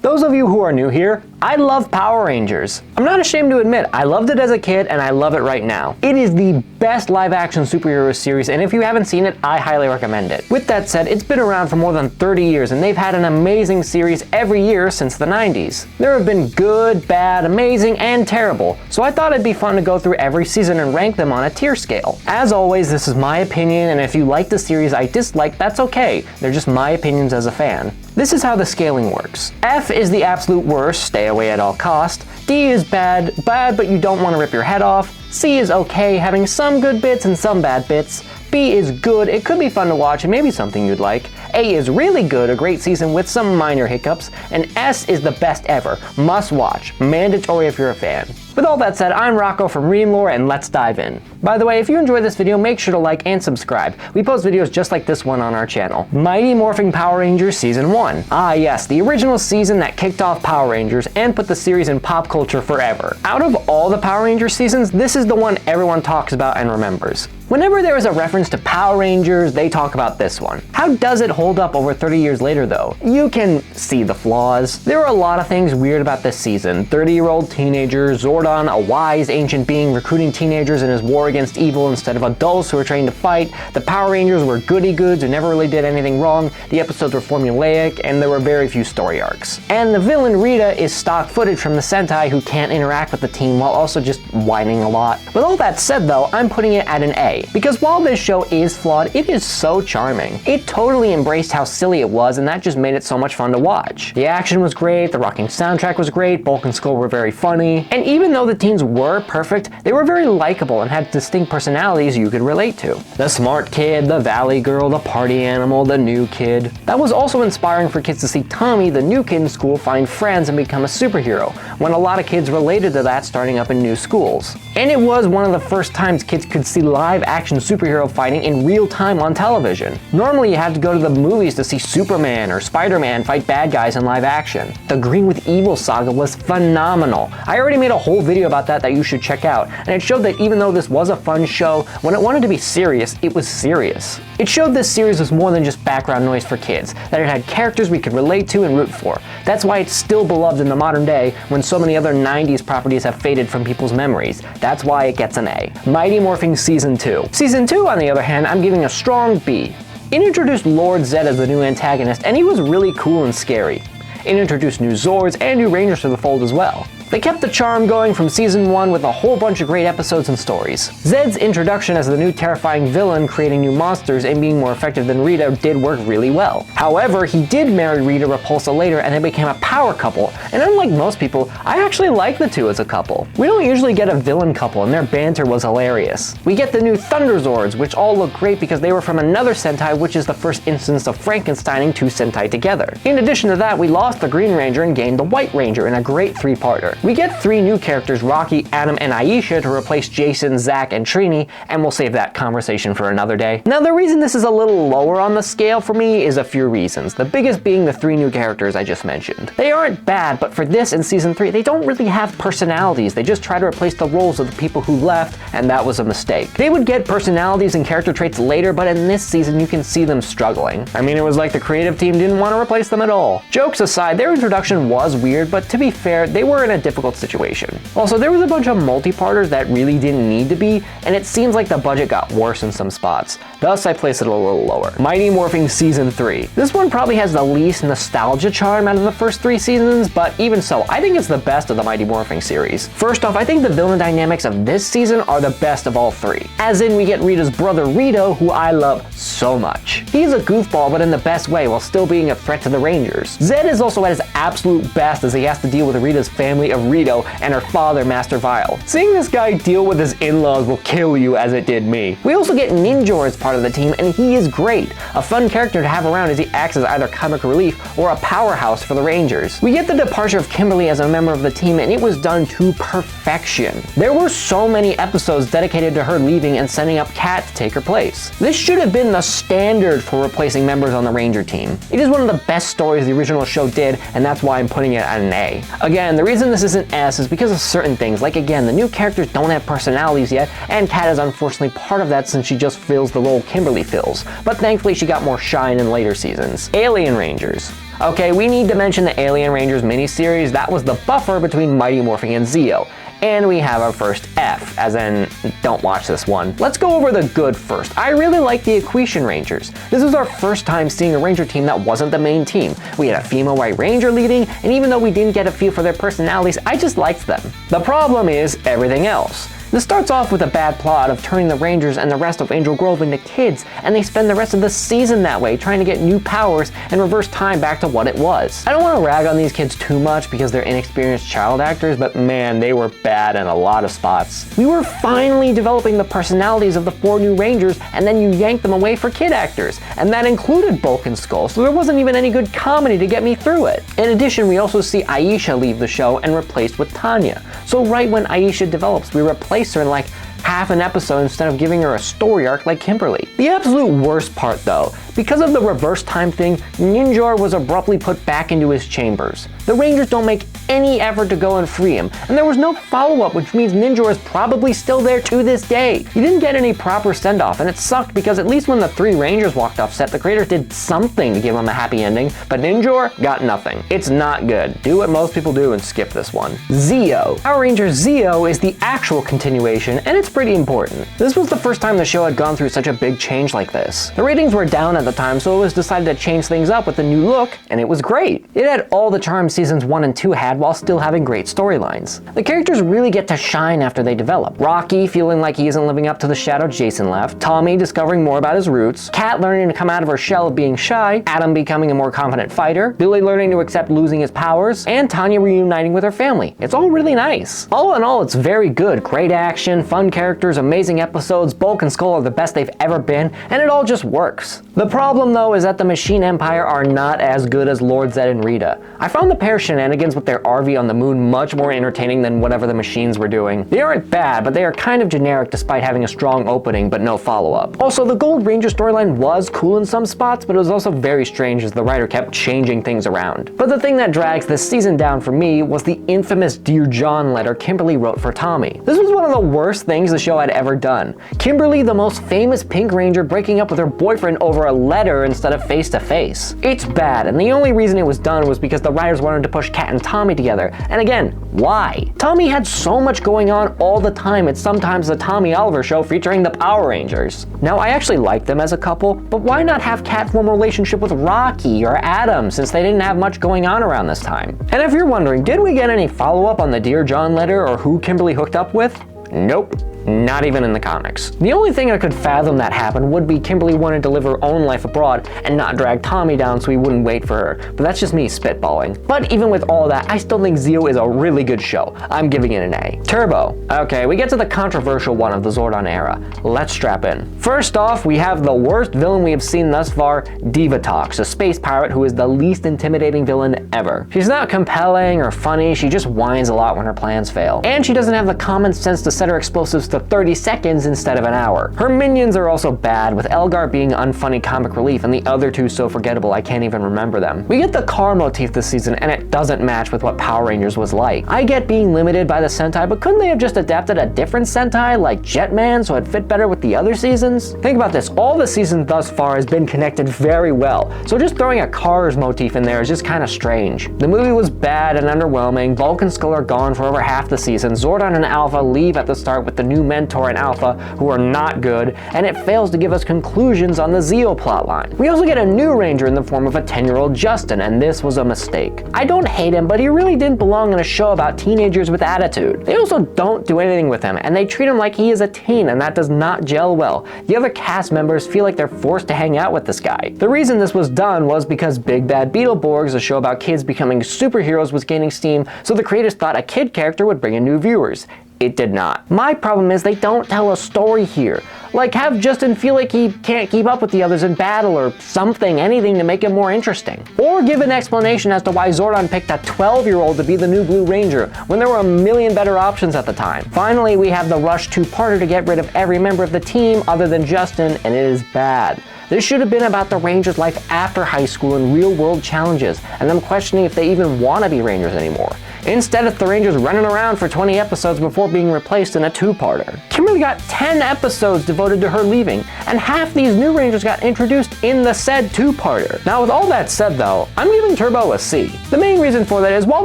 Those of you who are new here, I love Power Rangers. I'm not ashamed to admit, I loved it as a kid and I love it right now. It is the best live-action superhero series, and if you haven't seen it, I highly recommend it. With that said, it's been around for more than 30 years and they've had an amazing series every year since the 90s. There have been good, bad, amazing, and terrible, so I thought it'd be fun to go through every season and rank them on a tier scale. As always, this is my opinion, and if you like the series I dislike, that's okay. They're just my opinions as a fan. This is how the scaling works. F is the absolute worst, stay away at all cost. D is bad, but you don't want to rip your head off. C is okay, having some good bits and some bad bits. B is good, it could be fun to watch and maybe something you'd like. A is really good, a great season with some minor hiccups. And S is the best ever, must watch, mandatory if you're a fan. With all that said, I'm Rocco from Ream Lore, and let's dive in. By the way, if you enjoyed this video, make sure to like and subscribe. We post videos just like this one on our channel. Mighty Morphin Power Rangers Season 1. Ah yes, the original season that kicked off Power Rangers and put the series in pop culture forever. Out of all the Power Rangers seasons, this is the one everyone talks about and remembers. Whenever there is a reference to Power Rangers, they talk about this one. How does it hold up over 30 years later though? You can see the flaws. There are a lot of things weird about this season. 30-year-old teenagers, Zordon, a wise ancient being recruiting teenagers in his war against evil instead of adults who are trained to fight. The Power Rangers were goody-goods who never really did anything wrong. The episodes were formulaic, and there were very few story arcs. And the villain Rita is stock footage from the Sentai who can't interact with the team while also just whining a lot. With all that said though, I'm putting it at an A. Because while this show is flawed, it is so charming. It totally embraced how silly it was, and that just made it so much fun to watch. The action was great, the rocking soundtrack was great, Bulk and Skull were very funny, and even though the teens were perfect, they were very likable and had distinct personalities you could relate to. The smart kid, the valley girl, the party animal, the new kid. That was also inspiring for kids to see Tommy, the new kid in school, find friends and become a superhero, when a lot of kids related to that starting up in new schools. And it was one of the first times kids could see live action superhero fighting in real time on television. Normally you had to go to the movies to see Superman or Spider-Man fight bad guys in live action. The Green with Evil saga was phenomenal. I already made a whole video about that you should check out, and it showed that even though this was a fun show, when it wanted to be serious, it was serious. It showed this series was more than just background noise for kids, that it had characters we could relate to and root for. That's why it's still beloved in the modern day when so many other 90s properties have faded from people's memories. That's why it gets an A. Mighty Morphin Season 2. Season 2, on the other hand, I'm giving a strong B. It introduced Lord Zedd as the new antagonist, and he was really cool and scary. It introduced new Zords and new Rangers to the fold as well. They kept the charm going from Season 1 with a whole bunch of great episodes and stories. Zedd's introduction as the new terrifying villain, creating new monsters and being more effective than Rita, did work really well. However, he did marry Rita Repulsa later and they became a power couple, and unlike most people, I actually like the two as a couple. We don't usually get a villain couple, and their banter was hilarious. We get the new Thunder Zords, which all look great because they were from another Sentai, which is the first instance of Frankensteining two Sentai together. In addition to that, we lost the Green Ranger and gained the White Ranger in a great three-parter. We get 3 new characters, Rocky, Adam, and Aisha, to replace Jason, Zach, and Trini, and we'll save that conversation for another day. Now, the reason this is a little lower on the scale for me is a few reasons, the biggest being the 3 new characters I just mentioned. They aren't bad, but for this and Season 3, they don't really have personalities. They just try to replace the roles of the people who left, and that was a mistake. They would get personalities and character traits later, but in this season, you can see them struggling. I mean, it was like the creative team didn't want to replace them at all. Jokes aside, their introduction was weird, but to be fair, they were in a difficult situation. Also, there was a bunch of multi-parters that really didn't need to be, and it seems like the budget got worse in some spots. Thus, I place it a little lower. Mighty Morphin Season 3. This one probably has the least nostalgia charm out of the first 3 seasons, but even so, I think it's the best of the Mighty Morphin series. First off, I think the villain dynamics of this season are the best of all 3. As in, we get Rita's brother Rito, who I love so much. He's a goofball, but in the best way, while still being a threat to the Rangers. Zedd is also at his absolute best as he has to deal with Rita's family of Rito and her father, Master Vile. Seeing this guy deal with his in-laws will kill you as it did me. We also get Ninjor as part of the team, and he is great. A fun character to have around as he acts as either comic relief or a powerhouse for the Rangers. We get the departure of Kimberly as a member of the team, and it was done to perfection. There were so many episodes dedicated to her leaving and sending up Kat to take her place. This should have been the standard for replacing members on the Ranger team. It is one of the best stories the original show did, and that's why I'm putting it at an A. Again, the reason this isn't S is because of certain things, like again, the new characters don't have personalities yet, and Kat is unfortunately part of that since she just fills the role Kimberly fills, but thankfully she got more shine in later seasons. Alien Rangers. Okay, we need to mention the Alien Rangers miniseries. That was the buffer between Mighty Morphin and Zeo. And we have our first F, as in, don't watch this one. Let's go over the good first. I really like the Equation Rangers. This was our first time seeing a Ranger team that wasn't the main team. We had a female White Ranger leading, and even though we didn't get a feel for their personalities, I just liked them. The problem is everything else. This starts off with a bad plot of turning the Rangers and the rest of Angel Grove into kids, and they spend the rest of the season that way, trying to get new powers and reverse time back to what it was. I don't want to rag on these kids too much because they're inexperienced child actors, but man, they were bad in a lot of spots. We were finally developing the personalities of the 4 new Rangers, and then you yanked them away for kid actors, and that included Bulk and Skull, so there wasn't even any good comedy to get me through it. In addition, we also see Aisha leave the show and replaced with Tanya. So right when Aisha develops, we replace her in like half an episode instead of giving her a story arc like Kimberly. The absolute worst part though, because of the reverse time thing, Ninjor was abruptly put back into his chambers. The Rangers don't make any effort to go and free him, and there was no follow-up, which means Ninjor is probably still there to this day. He didn't get any proper send-off, and it sucked because at least when the 3 Rangers walked off set, the creators did something to give him a happy ending, but Ninjor got nothing. It's not good. Do what most people do and skip this one. Zeo. Power Ranger Zeo is the actual continuation, and it's pretty important. This was the first time the show had gone through such a big change like this. The ratings were down at the time, so it was decided to change things up with a new look, and it was great. It had all the charms seasons 1 and 2 had while still having great storylines. The characters really get to shine after they develop. Rocky feeling like he isn't living up to the shadow Jason left, Tommy discovering more about his roots, Kat learning to come out of her shell of being shy, Adam becoming a more confident fighter, Billy learning to accept losing his powers, and Tanya reuniting with her family. It's all really nice. All in all, it's very good. Great action, fun characters, amazing episodes, Bulk and Skull are the best they've ever been, and it all just works. The problem though is that the Machine Empire are not as good as Lord Zed and Rita. I found the pair shenanigans with their RV on the moon much more entertaining than whatever the machines were doing. They aren't bad, but they are kind of generic despite having a strong opening but no follow-up. Also, the Gold Ranger storyline was cool in some spots, but it was also very strange as the writer kept changing things around. But the thing that drags this season down for me was the infamous Dear John letter Kimberly wrote for Tommy. This was one of the worst things the show had ever done. Kimberly, the most famous Pink Ranger, breaking up with her boyfriend over a letter instead of face-to-face. It's bad, and the only reason it was done was because the writers wanted to push Kat and Tommy together. And again, why? Tommy had so much going on all the time, it's sometimes the Tommy Oliver show featuring the Power Rangers. Now, I actually like them as a couple, but why not have Kat form a relationship with Rocky or Adam since they didn't have much going on around this time? And if you're wondering, did we get any follow-up on the Dear John letter or who Kimberly hooked up with? Nope. Not even in the comics. The only thing I could fathom that happened would be Kimberly wanted to live her own life abroad and not drag Tommy down so he wouldn't wait for her, but that's just me spitballing. But even with all that, I still think Zeo is a really good show. I'm giving it an A. Turbo. Okay, we get to the controversial one of the Zordon era. Let's strap in. First off, we have the worst villain we have seen thus far, Divatox, a space pirate who is the least intimidating villain ever. She's not compelling or funny, she just whines a lot when her plans fail. And she doesn't have the common sense to set her explosives to 30 seconds instead of an hour. Her minions are also bad, with Elgar being unfunny comic relief and the other two so forgettable I can't even remember them. We get the car motif this season and it doesn't match with what Power Rangers was like. I get being limited by the Sentai, but couldn't they have just adapted a different Sentai like Jetman so it fit better with the other seasons? Think about this, all the seasons thus far has been connected very well, so just throwing a Cars motif in there is just kind of strange. The movie was bad and underwhelming, Bulk and Skull are gone for over half the season, Zordon and Alpha leave at the start with the new Mentor and Alpha, who are not good, and it fails to give us conclusions on the Zeo plotline. We also get a new Ranger in the form of a 10-year-old Justin, and this was a mistake. I don't hate him, but he really didn't belong in a show about teenagers with attitude. They also don't do anything with him, and they treat him like he is a teen, and that does not gel well. The other cast members feel like they're forced to hang out with this guy. The reason this was done was because Big Bad Beetleborgs, a show about kids becoming superheroes, was gaining steam, so the creators thought a kid character would bring in new viewers. It did not. My problem is they don't tell a story here. Like, have Justin feel like he can't keep up with the others in battle or something, anything to make it more interesting. Or give an explanation as to why Zordon picked a 12-year-old to be the new Blue Ranger when there were a million better options at the time. Finally, we have the Rush two-parter to get rid of every member of the team other than Justin, and it is bad. This should have been about the Rangers' life after high school and real-world challenges, and them questioning if they even want to be Rangers anymore. instead of the Rangers running around for 20 episodes before being replaced in a two-parter. Kimberly got 10 episodes devoted to her leaving, and half these new Rangers got introduced in the said two-parter. Now with all that said though, I'm giving Turbo a C. The main reason for that is while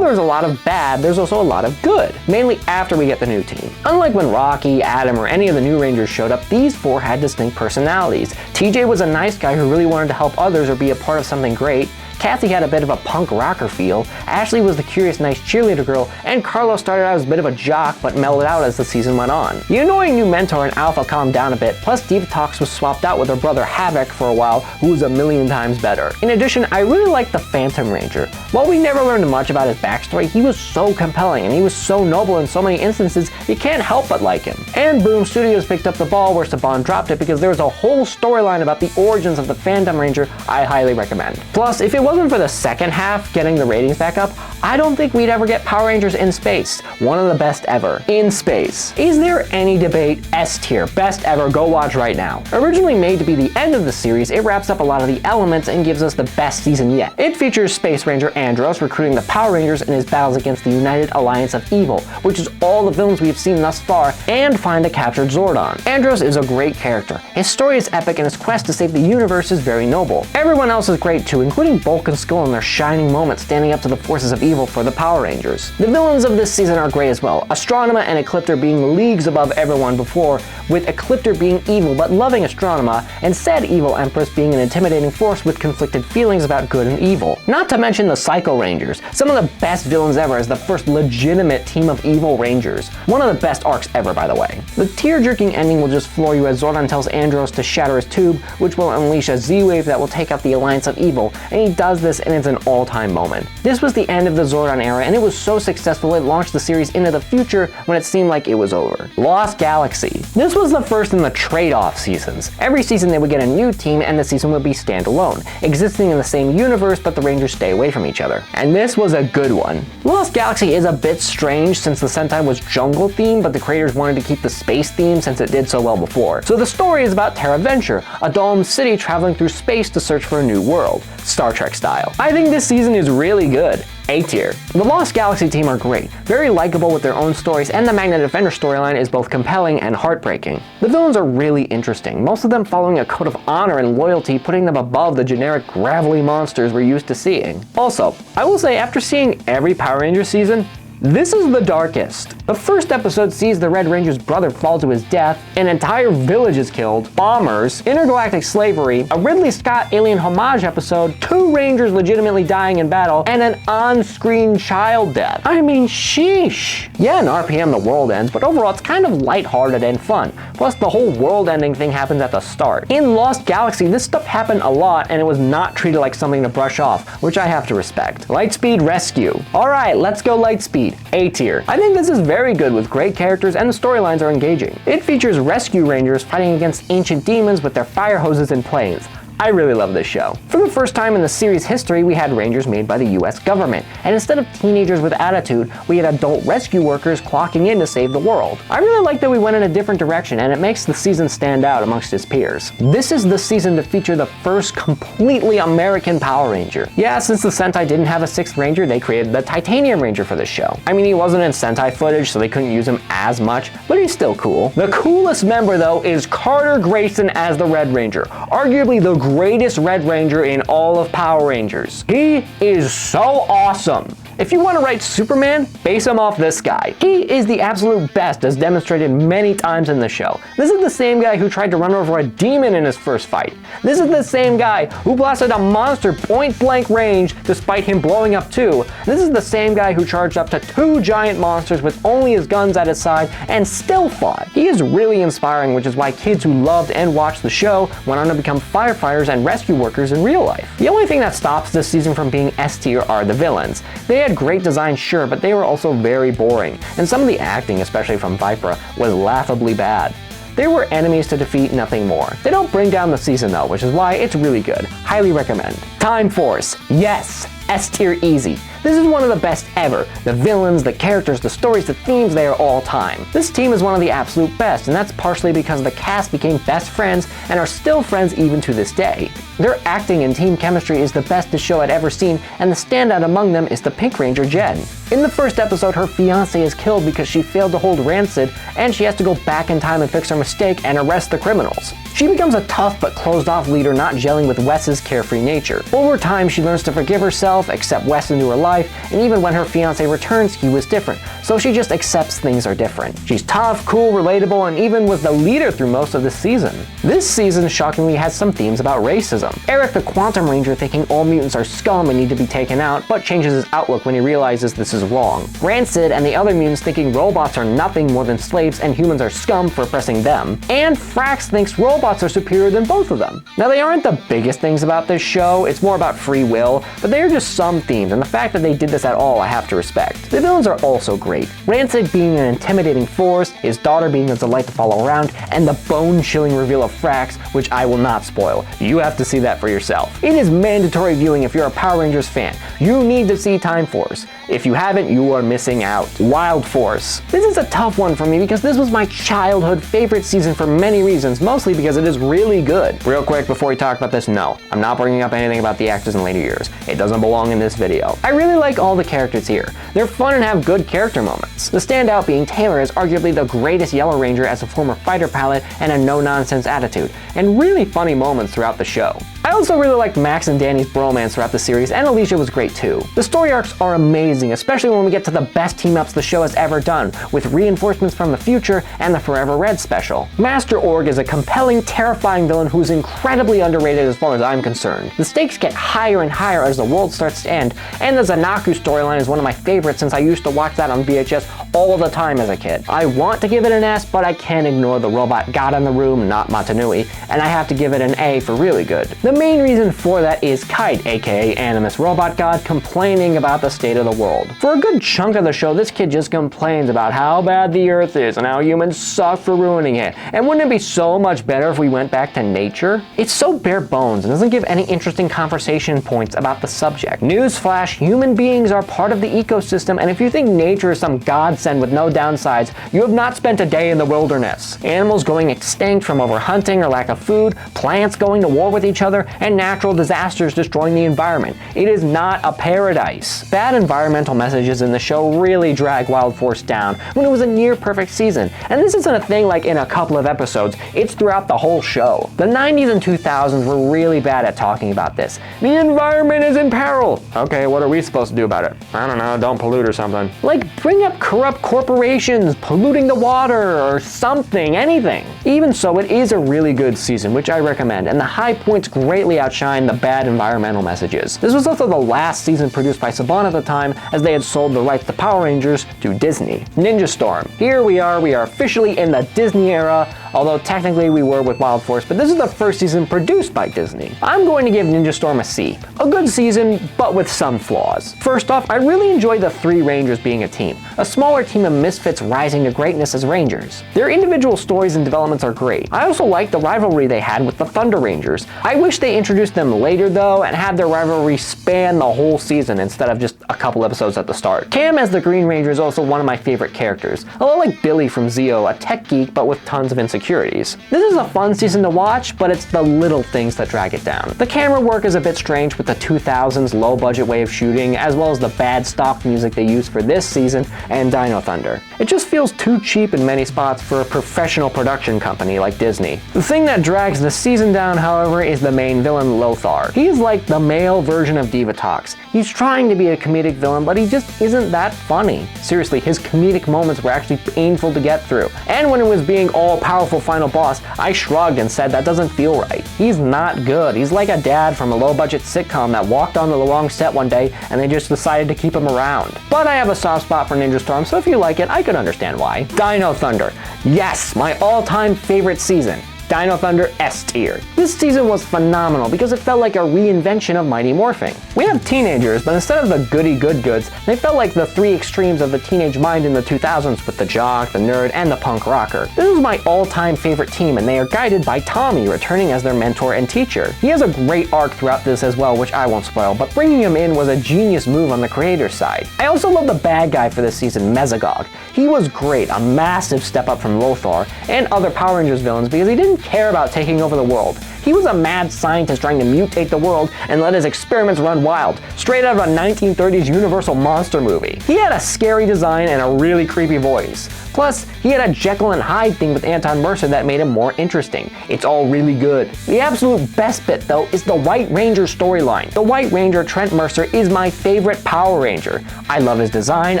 there's a lot of bad, there's also a lot of good, mainly after we get the new team. Unlike when Rocky, Adam, or any of the new Rangers showed up, these four had distinct personalities. TJ was a nice guy who really wanted to help others or be a part of something great. Kathy had a bit of a punk rocker feel, Ashley was the curious nice cheerleader girl, and Carlos started out as a bit of a jock but mellowed out as the season went on. The annoying new mentor and Alpha calmed down a bit, plus Divatox was swapped out with her brother Havoc for a while, who was a million times better. In addition, I really liked the Phantom Ranger. While we never learned much about his backstory, he was so compelling and he was so noble in so many instances, you can't help but like him. And boom, Studios picked up the ball where Saban dropped it because there was a whole storyline about the origins of the Phantom Ranger I highly recommend. Plus, if it wasn't for the second half getting the ratings back up, I don't think we'd ever get Power Rangers in space. One of the best ever. In space. Is there any debate? S tier. Best ever. Go watch right now. Originally made to be the end of the series, it wraps up a lot of the elements and gives us the best season yet. It features Space Ranger Andros recruiting the Power Rangers in his battles against the United Alliance of Evil, which is all the villains we've seen thus far, and find a captured Zordon. Andros is a great character. His story is epic and his quest to save the universe is very noble. Everyone else is great too, including Bulk and Skull in their shining moments standing up to the forces of evil for the Power Rangers. The villains of this season are great as well, Astronema and Ecliptor being leagues above everyone before, with Ecliptor being evil but loving Astronema, and said evil Empress being an intimidating force with conflicted feelings about good and evil. Not to mention the Psycho Rangers, some of the best villains ever as the first legitimate team of evil Rangers. One of the best arcs ever, by the way. The tear-jerking ending will just floor you as Zordon tells Andros to shatter his tube, which will unleash a Z-Wave that will take out the Alliance of Evil, and he does this and it's an all-time moment. This was the end of the Zordon era and it was so successful it launched the series into the future when it seemed like it was over. Lost Galaxy. This was the first in the trade-off seasons. Every season they would get a new team and the season would be standalone, existing in the same universe but the Rangers stay away from each other. And this was a good one. Lost Galaxy is a bit strange since the Sentai was jungle themed but the creators wanted to keep the space theme since it did so well before. So the story is about Terra Venture, a domed city traveling through space to search for a new world, Star Trek style. I think this season is really good. A tier. The Lost Galaxy team are great, very likable with their own stories, and the Magna Defender storyline is both compelling and heartbreaking. The villains are really interesting, most of them following a code of honor and loyalty, putting them above the generic gravelly monsters we're used to seeing. Also, I will say after seeing every Power Rangers season, this is the darkest. The first episode sees the Red Ranger's brother fall to his death, an entire village is killed, bombers, intergalactic slavery, a Ridley Scott alien homage episode, 2 Rangers legitimately dying in battle, and an on-screen child death. I mean, sheesh. Yeah, in RPM the world ends, but overall it's kind of lighthearted and fun. Plus the whole world ending thing happens at the start. In Lost Galaxy, this stuff happened a lot and it was not treated like something to brush off, which I have to respect. Lightspeed Rescue. Alright, let's go Lightspeed. A tier. I think this is very good with great characters and the storylines are engaging. It features rescue rangers fighting against ancient demons with their fire hoses and planes. I really love this show. For the first time in the series history, we had Rangers made by the US government, and instead of teenagers with attitude, we had adult rescue workers clocking in to save the world. I really like that we went in a different direction, and it makes the season stand out amongst its peers. This is the season to feature the first completely American Power Ranger. Yeah, since the Sentai didn't have a 6th Ranger, they created the Titanium Ranger for this show. I mean, he wasn't in Sentai footage, so they couldn't use him as much, but he's still cool. The coolest member, though, is Carter Grayson as the Red Ranger, arguably the greatest Red Ranger in all of Power Rangers. He is so awesome. If you want to write Superman, base him off this guy. He is the absolute best, as demonstrated many times in the show. This is the same guy who tried to run over a demon in his first fight. This is the same guy who blasted a monster point blank range despite him blowing up 2. This is the same guy who charged up to 2 giant monsters with only his guns at his side and still fought. He is really inspiring, which is why kids who loved and watched the show went on to become firefighters and rescue workers in real life. The only thing that stops this season from being S tier are the villains. They had great design, sure, but they were also very boring, and some of the acting, especially from Vipra, was laughably bad. They were enemies to defeat, nothing more. They don't bring down the season though, which is why it's really good. Highly recommend. Time Force. Yes, S tier easy. This is one of the best ever. The villains, the characters, the stories, the themes, they are all time. This team is one of the absolute best, and that's partially because the cast became best friends and are still friends even to this day. Their acting and team chemistry is the best the show had ever seen, and the standout among them is the Pink Ranger Jen. In the first episode, her fiancé is killed because she failed to hold Rancid, and she has to go back in time and fix her mistake and arrest the criminals. She becomes a tough but closed-off leader, not gelling with Wes's carefree nature. Over time, she learns to forgive herself, accept Wes into her life, and even when her fiancé returns, he was different, so she just accepts things are different. She's tough, cool, relatable, and even was the leader through most of the season. This season shockingly has some themes about racism. Eric the Quantum Ranger thinking all mutants are scum and need to be taken out, but changes his outlook when he realizes this is wrong. Rancid and the other mutants thinking robots are nothing more than slaves and humans are scum for oppressing them. And Frax thinks robots are superior than both of them. Now, they aren't the biggest things about this show, it's more about free will, but they are just some themes, and the fact that they did this at all I have to respect. The villains are also great. Rancid being an intimidating force, his daughter being a delight to follow around, and the bone-chilling reveal of Frax, which I will not spoil. You have to see that for yourself. It is mandatory viewing if you're a Power Rangers fan. You need to see Time Force. If you haven't, you are missing out. Wild Force. This is a tough one for me because this was my childhood favorite season for many reasons, mostly because it is really good. Real quick before we talk about this, no, I'm not bringing up anything about the actors in later years. It doesn't belong in this video. I really like all the characters here. They're fun and have good character moments. The standout being Taylor is arguably the greatest Yellow Ranger as a former fighter pilot and a no-nonsense attitude, and really funny moments throughout the show. I also really liked Max and Danny's bromance throughout the series, and Alicia was great too. The story arcs are amazing, especially when we get to the best team-ups the show has ever done, with reinforcements from the future and the Forever Red special. Master Org is a compelling, terrifying villain who's incredibly underrated as far as I'm concerned. The stakes get higher and higher as the world starts to end, and the Zanaku storyline is one of my favorites since I used to watch that on VHS all the time as a kid. I want to give it an S, but I can't ignore the robot god in the room, not Matanui, and I have to give it an A for really good. The main reason for that is Kite, aka Animus Robot God, complaining about the state of the world. For a good chunk of the show, this kid just complains about how bad the Earth is and how humans suck for ruining it. And wouldn't it be so much better if we went back to nature? It's so bare bones and doesn't give any interesting conversation points about the subject. Newsflash, human beings are part of the ecosystem, and if you think nature is some godsend with no downsides, you have not spent a day in the wilderness. Animals going extinct from overhunting or lack of food, plants going to war with each other, and natural disasters destroying the environment. It is not a paradise. Bad environmental messages in the show really drag Wild Force down when it was a near perfect season. And this isn't a thing like in a couple of episodes, it's throughout the whole show. The 90s and 2000s were really bad at talking about this. The environment is in peril. Okay, what are we supposed to do about it? I don't know, don't pollute or something. Like, bring up corrupt corporations polluting the water or something, anything. Even so, it is a really good season, which I recommend, and the high points greatly outshine the bad environmental messages. This was also the last season produced by Saban at the time, as they had sold the rights to Power Rangers to Disney. Ninja Storm. Here we are officially in the Disney era, although technically we were with Wild Force, but this is the first season produced by Disney. I'm going to give Ninja Storm a C. A good season, but with some flaws. First off, I really enjoyed the three Rangers being a team, a smaller team of misfits rising to greatness as Rangers. Their individual stories and developments are great. I also liked the rivalry they had with the Thunder Rangers. I wish they introduced them later though, and had their rivalry span the whole season instead of just a couple episodes at the start. Cam as the Green Ranger is also one of my favorite characters, a lot like Billy from Zeo, a tech geek but with tons of insecurities. This is a fun season to watch, but it's the little things that drag it down. The camera work is a bit strange with the 2000s low budget way of shooting, as well as the bad stock music they used for this season and Dino Thunder. It just feels too cheap in many spots for a professional production company like Disney. The thing that drags the season down, however, is the main villain, Lothar. He is like the male version of Divatox. He's trying to be a comedic villain, but he just isn't that funny. Seriously, his comedic moments were actually painful to get through. And when it was being all-powerful final boss, I shrugged and said that doesn't feel right. He's not good. He's like a dad from a low-budget sitcom that walked onto the wrong set one day and they just decided to keep him around. But I have a soft spot for Ninja Storm, so if you like it, I could understand why. Dino Thunder. Yes, my all-time favorite season. Dino Thunder S tier. This season was phenomenal because it felt like a reinvention of Mighty Morphin. We have teenagers, but instead of the goody good goods, they felt like the three extremes of the teenage mind in the 2000s with the jock, the nerd, and the punk rocker. This was my all-time favorite team, and they are guided by Tommy, returning as their mentor and teacher. He has a great arc throughout this as well, which I won't spoil, but bringing him in was a genius move on the creator's side. I also love the bad guy for this season, Mesogog. He was great, a massive step up from Lothar and other Power Rangers villains because he didn't care about taking over the world. He was a mad scientist trying to mutate the world and let his experiments run wild, straight out of a 1930s Universal monster movie. He had a scary design and a really creepy voice. Plus, he had a Jekyll and Hyde thing with Anton Mercer that made him more interesting. It's all really good. The absolute best bit, though, is the White Ranger storyline. The White Ranger, Trent Mercer, is my favorite Power Ranger. I love his design,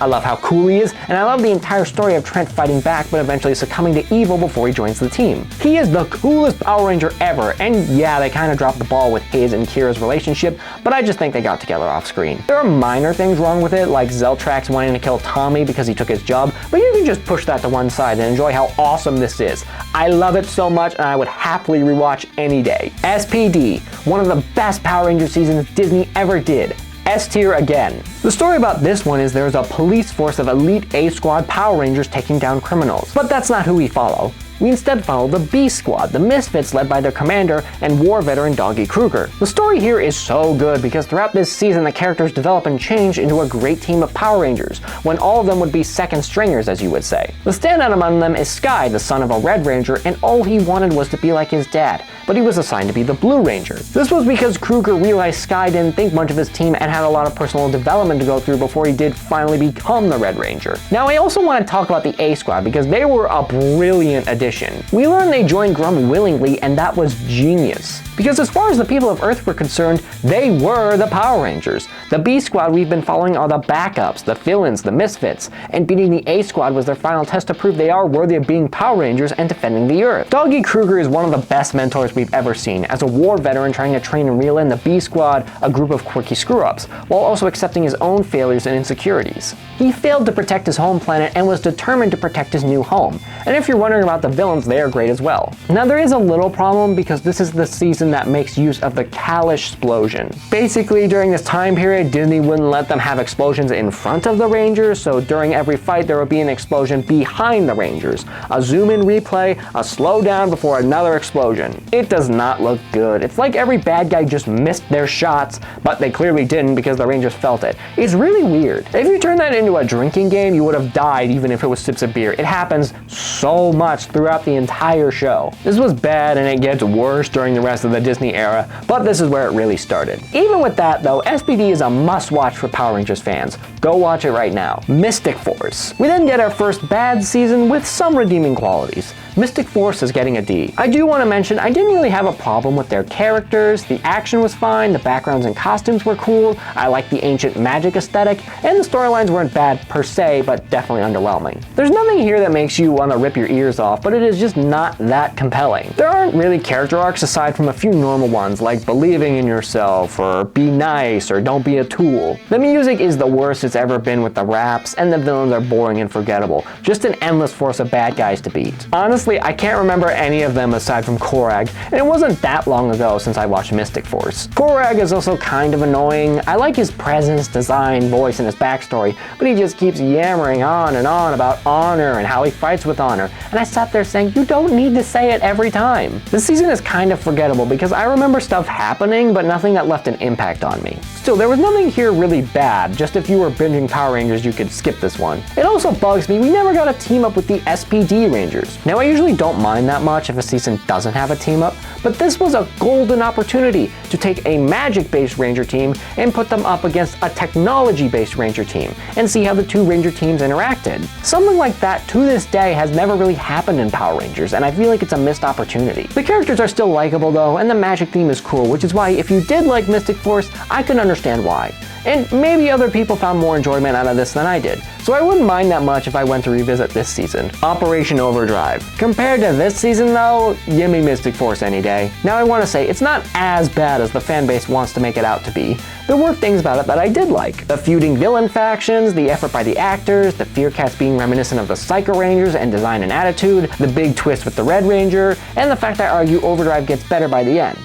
I love how cool he is, and I love the entire story of Trent fighting back but eventually succumbing to evil before he joins the team. He is the coolest Power Ranger ever, and yeah, they kind of dropped the ball with his and Kira's relationship, but I just think they got together off screen. There are minor things wrong with it, like Zeltrax wanting to kill Tommy because he took his job, but you can just push that to one side and enjoy how awesome this is. I love it so much and I would happily rewatch any day. SPD, one of the best Power Ranger seasons Disney ever did. S tier again. The story about this one is there's a police force of elite A Squad Power Rangers taking down criminals, but that's not who we follow. We instead follow the B Squad, the Misfits led by their commander and war veteran Doggy Kruger. The story here is so good because throughout this season the characters develop and change into a great team of Power Rangers, when all of them would be second stringers, as you would say. The standout among them is Sky, the son of a Red Ranger, and all he wanted was to be like his dad, but he was assigned to be the Blue Ranger. This was because Kruger realized Sky didn't think much of his team and had a lot of personal development to go through before he did finally become the Red Ranger. Now I also want to talk about the A Squad because they were a brilliant addition. We learned they joined Grum willingly, and that was genius. Because as far as the people of Earth were concerned, they were the Power Rangers. The B Squad we've been following are the backups, the fill-ins, the misfits, and beating the A Squad was their final test to prove they are worthy of being Power Rangers and defending the Earth. Doggy Kruger is one of the best mentors we've ever seen, as a war veteran trying to train and reel in the B Squad, a group of quirky screw-ups, while also accepting his own failures and insecurities. He failed to protect his home planet and was determined to protect his new home. And if you're wondering about the villains, they are great as well. Now there is a little problem because this is the season that makes use of the Kalish explosion. Basically, during this time period, Disney wouldn't let them have explosions in front of the Rangers, so during every fight there would be an explosion behind the Rangers. A zoom-in replay, a slow down before another explosion. It does not look good. It's like every bad guy just missed their shots, but they clearly didn't because the Rangers felt it. It's really weird. If you turn that into a drinking game, you would have died even if it was sips of beer. It happens so much throughout the entire show. This was bad and it gets worse during the rest of the Disney era, but this is where it really started. Even with that though, SPD is a must-watch for Power Rangers fans. Go watch it right now. Mystic Force. We then get our first bad season with some redeeming qualities. Mystic Force is getting a D. I do want to mention I didn't really have a problem with their characters, the action was fine, the backgrounds and costumes were cool, I liked the ancient magic aesthetic, and the storylines weren't bad per se, but definitely underwhelming. There's nothing here that makes you want to rip your ears off, but it is just not that compelling. There aren't really character arcs aside from a few normal ones like believing in yourself, or be nice, or don't be a tool. The music is the worst it's ever been with the raps, and the villains are boring and forgettable. Just an endless force of bad guys to beat. Honestly, I can't remember any of them aside from Korag, and it wasn't that long ago since I watched Mystic Force. Korag is also kind of annoying. I like his presence, design, voice, and his backstory, but he just keeps yammering on about honor and how he fights with honor, and I sat there saying, you don't need to say it every time. This season is kind of forgettable because I remember stuff happening, but nothing that left an impact on me. Still, there was nothing here really bad, just if you were binging Power Rangers, you could skip this one. It also bugs me, we never got a team up with the SPD Rangers. Now, I usually don't mind that much if a season doesn't have a team up, but this was a golden opportunity to take a magic-based Ranger team and put them up against a technology-based Ranger team and see how the two Ranger teams interacted. Something like that to this day has never really happened in Power Rangers, and I feel like it's a missed opportunity. The characters are still likable though, and the magic theme is cool, which is why if you did like Mystic Force, I can understand why. And maybe other people found more enjoyment out of this than I did, so I wouldn't mind that much if I went to revisit this season. Operation Overdrive. Compared to this season though, give me Mystic Force any day. Now I want to say, it's not as bad bad as the fanbase wants to make it out to be, there were things about it that I did like. The feuding villain factions, the effort by the actors, the Fear Cats being reminiscent of the Psycho Rangers in design and attitude, the big twist with the Red Ranger, and the fact I argue Overdrive gets better by the end.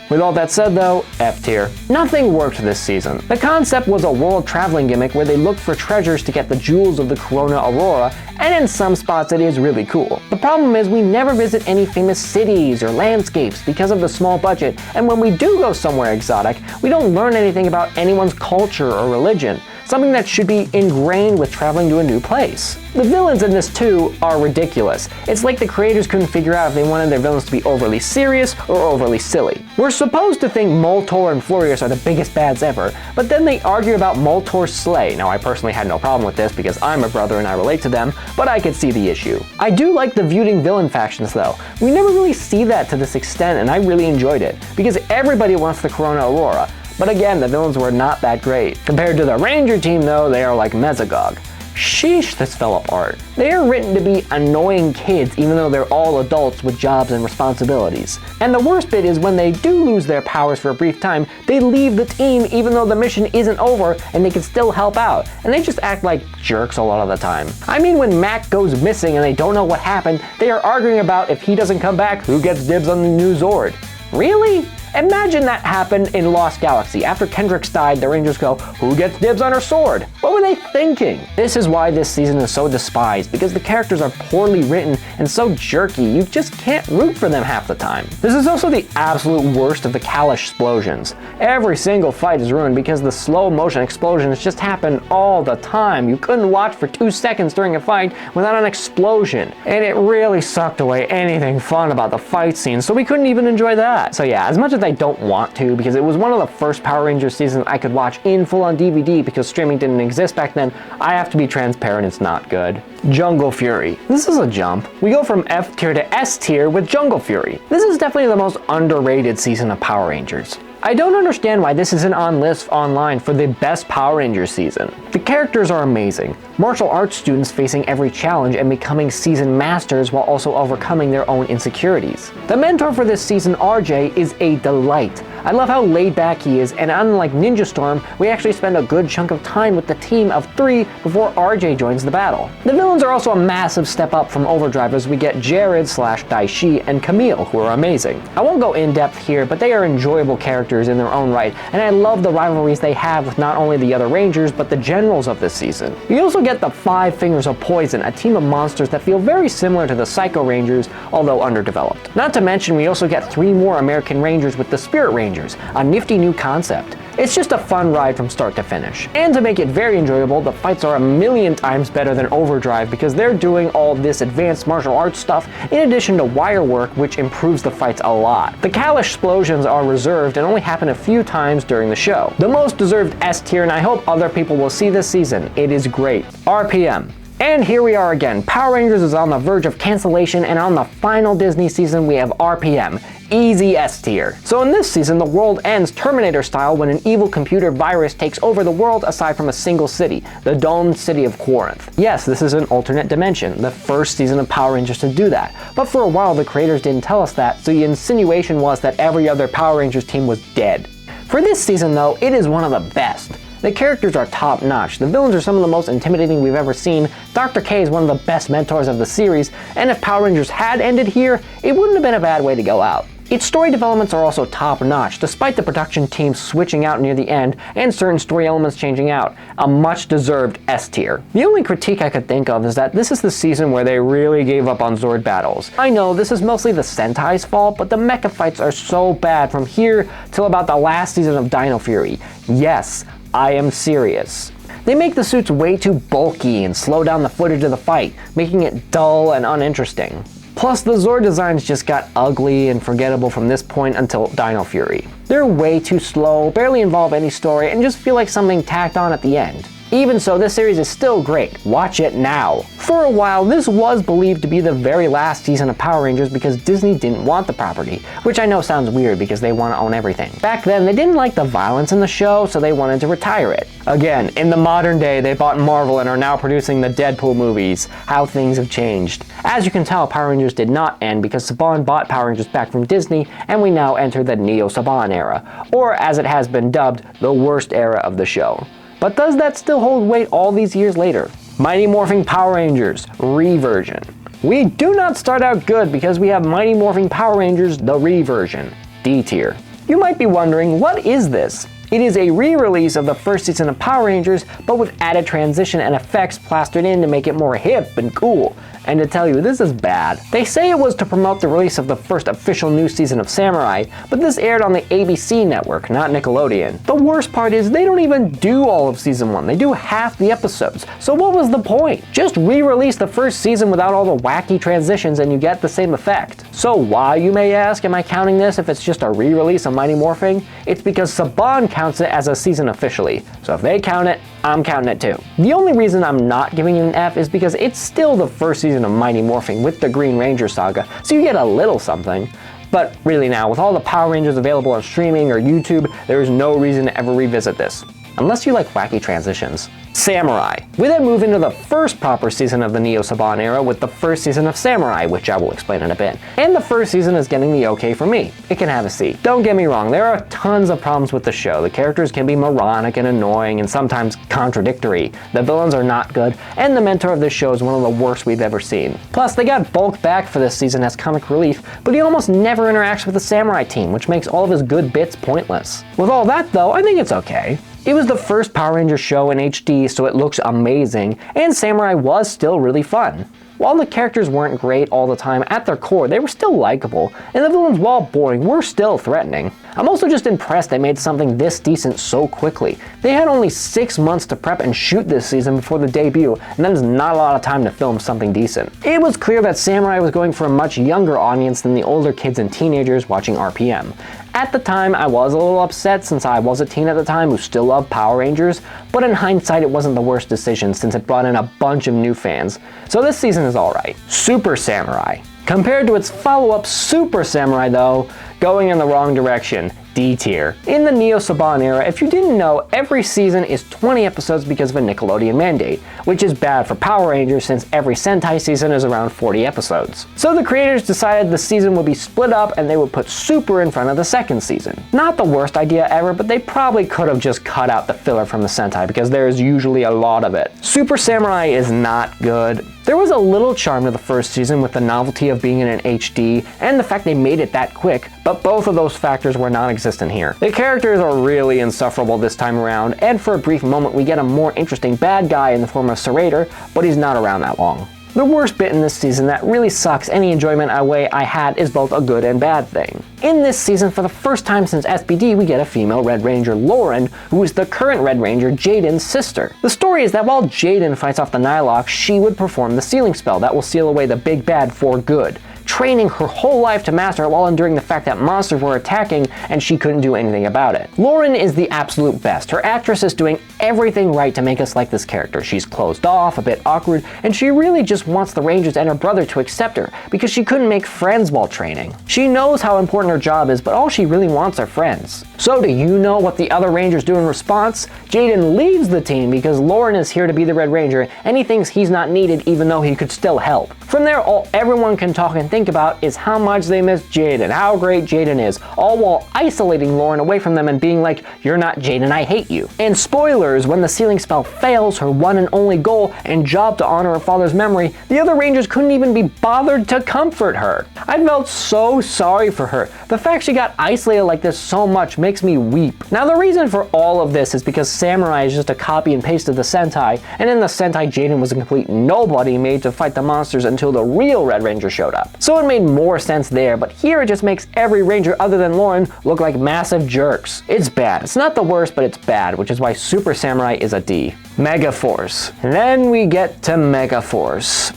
With all that said though, F tier. Nothing worked this season. The concept was a world traveling gimmick where they looked for treasures to get the jewels of the Corona Aurora, and in some spots it is really cool. The problem is we never visit any famous cities or landscapes because of the small budget, and when we do go somewhere exotic, we don't learn anything about anyone's culture or religion, something that should be ingrained with traveling to a new place. The villains in this too are ridiculous. It's like the creators couldn't figure out if they wanted their villains to be overly serious or overly silly. We're supposed to think Moltor and Furious are the biggest bads ever, but then they argue about Moltor's sleigh. Now I personally had no problem with this because I'm a brother and I relate to them, but I could see the issue. I do like the feuding villain factions though. We never really see that to this extent and I really enjoyed it, because everybody wants the Corona Aurora. But again, the villains were not that great. Compared to the Ranger team though, they are like Mesogog. Sheesh, this fell apart. They are written to be annoying kids even though they're all adults with jobs and responsibilities. And the worst bit is when they do lose their powers for a brief time, they leave the team even though the mission isn't over and they can still help out. And they just act like jerks a lot of the time. I mean, when Mac goes missing and they don't know what happened, they are arguing about if he doesn't come back, who gets dibs on the new Zord. Really? Imagine that happened in Lost Galaxy. After Kendrix died, the Rangers go, who gets dibs on her sword? What were they thinking? This is why this season is so despised, because the characters are poorly written and so jerky, you just can't root for them half the time. This is also the absolute worst of the Kalash explosions. Every single fight is ruined because the slow motion explosions just happen all the time. You couldn't watch for 2 seconds during a fight without an explosion. And it really sucked away anything fun about the fight scenes, so we couldn't even enjoy that. So yeah, as much as I don't want to, because it was one of the first Power Rangers seasons I could watch in full on DVD because streaming didn't exist back then, I have to be transparent, it's not good. Jungle Fury. This is a jump. We go from F tier to S tier with Jungle Fury. This is definitely the most underrated season of Power Rangers. I don't understand why this isn't on lists online for the best Power Rangers season. The characters are amazing. Martial arts students facing every challenge and becoming seasoned masters while also overcoming their own insecurities. The mentor for this season, RJ, is a delight. I love how laid back he is, and unlike Ninja Storm, we actually spend a good chunk of time with the team of 3 before RJ joins the battle. The villains are also a massive step up from Overdrive as we get Jared / Daishi and Camille, who are amazing. I won't go in depth here, but they are enjoyable characters in their own right, and I love the rivalries they have with not only the other Rangers, but the generals of this season. You also get the 5 Fingers of Poison, a team of monsters that feel very similar to the Psycho Rangers, although underdeveloped. Not to mention, we also get 3 more American Rangers with the Spirit Rangers, a nifty new concept. It's just a fun ride from start to finish. And to make it very enjoyable, the fights are a million times better than Overdrive because they're doing all this advanced martial arts stuff in addition to wire work, which improves the fights a lot. The Kalash explosions are reserved and only happen a few times during the show. The most deserved S tier, and I hope other people will see this season. It is great. RPM. And here we are again. Power Rangers is on the verge of cancellation, and on the final Disney season we have RPM. Easy S tier. So in this season, the world ends Terminator style when an evil computer virus takes over the world aside from a single city, the domed city of Corinth. Yes, this is an alternate dimension, the first season of Power Rangers to do that. But for a while, the creators didn't tell us that, so the insinuation was that every other Power Rangers team was dead. For this season though, it is one of the best. The characters are top notch, the villains are some of the most intimidating we've ever seen, Dr. K is one of the best mentors of the series, and if Power Rangers had ended here, it wouldn't have been a bad way to go out. Its story developments are also top notch, despite the production team switching out near the end and certain story elements changing out. A much deserved S tier. The only critique I could think of is that this is the season where they really gave up on Zord battles. I know this is mostly the Sentai's fault, but the mecha fights are so bad from here till about the last season of Dino Fury. Yes, I am serious. They make the suits way too bulky and slow down the footage of the fight, making it dull and uninteresting. Plus, the Zord designs just got ugly and forgettable from this point until Dino Fury. They're way too slow, barely involve any story, and just feel like something tacked on at the end. Even so, this series is still great. Watch it now. For a while, this was believed to be the very last season of Power Rangers because Disney didn't want the property, which I know sounds weird because they want to own everything. Back then, they didn't like the violence in the show, so they wanted to retire it. Again, in the modern day, they bought Marvel and are now producing the Deadpool movies. How things have changed. As you can tell, Power Rangers did not end because Saban bought Power Rangers back from Disney, and we now enter the Neo-Saban era, or as it has been dubbed, the worst era of the show. But does that still hold weight all these years later? Mighty Morphin Power Rangers Reversion. We do not start out good because we have Mighty Morphin Power Rangers the Reversion, D tier. You might be wondering, what is this? It is a re-release of the first season of Power Rangers, but with added transition and effects plastered in to make it more hip and cool. And to tell you, this is bad. They say it was to promote the release of the first official new season of Samurai, but this aired on the ABC network, not Nickelodeon. The worst part is they don't even do all of season 1, they do half the episodes. So what was the point? Just re-release the first season without all the wacky transitions and you get the same effect. So why, you may ask, am I counting this if it's just a re-release of Mighty Morphin? It's because Saban counts it as a season officially. So if they count it, I'm counting it too. The only reason I'm not giving it an F is because it's still the first season of Mighty Morphin with the Green Ranger saga, so you get a little something. But really now, with all the Power Rangers available on streaming or YouTube, there is no reason to ever revisit this. Unless you like wacky transitions. Samurai. We then move into the first proper season of the Neo-Saban era with the first season of Samurai, which I will explain in a bit. And the first season is getting the okay from me. It can have a C. Don't get me wrong, there are tons of problems with the show. The characters can be moronic and annoying and sometimes contradictory. The villains are not good, and the mentor of this show is one of the worst we've ever seen. Plus, they got Bulk back for this season as comic relief, but he almost never interacts with the Samurai team, which makes all of his good bits pointless. With all that though, I think it's okay. It was the first Power Rangers show in HD, so it looks amazing, and Samurai was still really fun. While the characters weren't great all the time, at their core they were still likable, and the villains, while boring, were still threatening. I'm also just impressed they made something this decent so quickly. They had only 6 months to prep and shoot this season before the debut, and that is not a lot of time to film something decent. It was clear that Samurai was going for a much younger audience than the older kids and teenagers watching RPM. At the time, I was a little upset since I was a teen at the time who still loved Power Rangers, but in hindsight it wasn't the worst decision since it brought in a bunch of new fans. So this season is alright. Super Samurai. Compared to its follow-up Super Samurai though, going in the wrong direction. D tier. In the Neo-Saban era, if you didn't know, every season is 20 episodes because of a Nickelodeon mandate, which is bad for Power Rangers since every Sentai season is around 40 episodes. So the creators decided the season would be split up and they would put Super in front of the second season. Not the worst idea ever, but they probably could have just cut out the filler from the Sentai because there is usually a lot of it. Super Samurai is not good. There was a little charm to the first season with the novelty of being in an HD and the fact they made it that quick, but both of those factors were non-existent here. The characters are really insufferable this time around, and for a brief moment we get a more interesting bad guy in the form of Serrator, but he's not around that long. The worst bit in this season that really sucks any enjoyment away I had is both a good and bad thing. In this season, for the first time since SPD, we get a female Red Ranger, Lauren, who is the current Red Ranger, Jaden's sister. The story is that while Jaden fights off the Nihilok, she would perform the sealing spell that will seal away the big bad for good, training her whole life to master it while enduring the fact that monsters were attacking and she couldn't do anything about it. Lauren is the absolute best. Her actress is doing everything right to make us like this character. She's closed off, a bit awkward, and she really just wants the Rangers and her brother to accept her because she couldn't make friends while training. She knows how important her job is, but all she really wants are friends. So do you know what the other Rangers do in response? Jaden leaves the team because Lauren is here to be the Red Ranger and he thinks he's not needed even though he could still help. From there, all everyone can talk and think about is how much they miss Jaden, how great Jaden is, all while isolating Lauren away from them and being like, "You're not Jaden, I hate you." And spoilers, when the sealing spell fails, her one and only goal and job to honor her father's memory, the other Rangers couldn't even be bothered to comfort her. I felt so sorry for her. The fact she got isolated like this so much makes me weep. Now the reason for all of this is because Samurai is just a copy and paste of the Sentai, and in the Sentai Jaden was a complete nobody made to fight the monsters until the real Red Ranger showed up. So it made more sense there, but here it just makes every Ranger other than Lauren look like massive jerks. It's bad. It's not the worst, but it's bad, which is why Super Samurai is a D. Megaforce. And then we get to Megaforce.